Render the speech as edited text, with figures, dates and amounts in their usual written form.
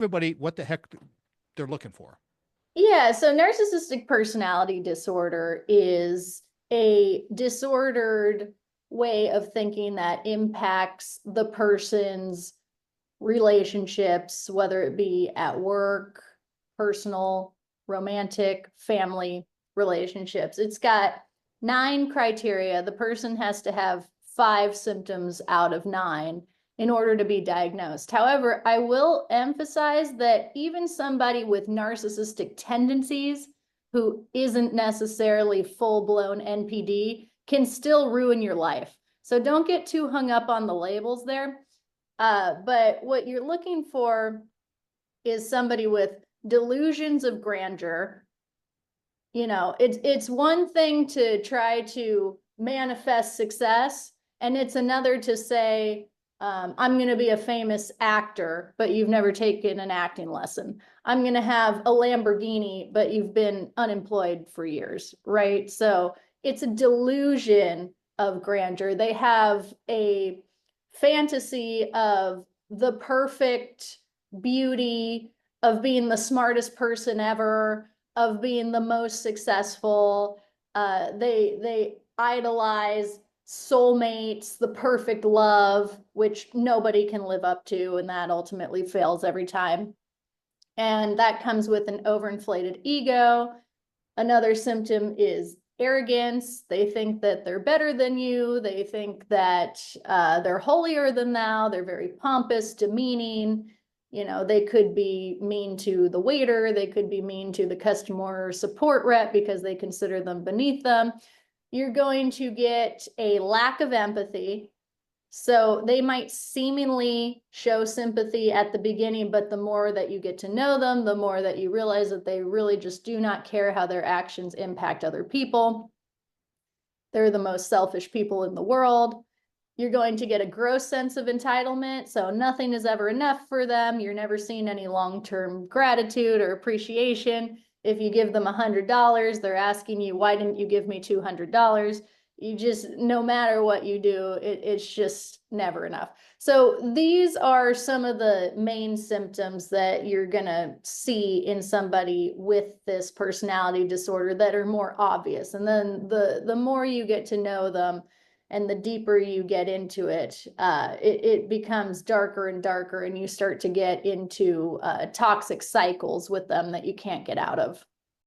everybody what the heck they're looking for. Yeah, so narcissistic personality disorder is a disordered way of thinking that impacts the person's relationships, whether it be at work, personal, romantic, family relationships. It's got 9 criteria. The person has to have 5 symptoms out of 9 in order to be diagnosed. However, I will emphasize that even somebody with narcissistic tendencies who isn't necessarily full-blown NPD can still ruin your life. So don't get too hung up on the labels there. But what you're looking for is somebody with delusions of grandeur. You know, it's one thing to try to manifest success, and it's another to say, I'm going to be a famous actor, but you've never taken an acting lesson. I'm going to have a Lamborghini, but you've been unemployed for years, right? So it's a delusion of grandeur. They have a fantasy of the perfect beauty, of being the smartest person ever, of being the most successful. They idolize soulmates, the perfect love, which nobody can live up to, and that ultimately fails every time. And that comes with an overinflated ego. Another symptom is arrogance. They think that they're better than you. They think that they're holier than thou. They're very pompous, demeaning. You know, they could be mean to the waiter. They could be mean to the customer support rep because they consider them beneath them. You're going to get a lack of empathy. So they might seemingly show sympathy at the beginning, but the more that you get to know them, the more that you realize that they really just do not care how their actions impact other people. They're the most selfish people in the world. You're going to get a gross sense of entitlement. So nothing is ever enough for them. You're never seeing any long-term gratitude or appreciation. If you give them $100, they're asking you, why didn't you give me $200? You just, no matter what you do, it's just never enough. So these are some of the main symptoms that you're gonna see in somebody with this personality disorder that are more obvious. And then the more you get to know them and the deeper you get into it, it becomes darker and darker, and you start to get into toxic cycles with them that you can't get out of.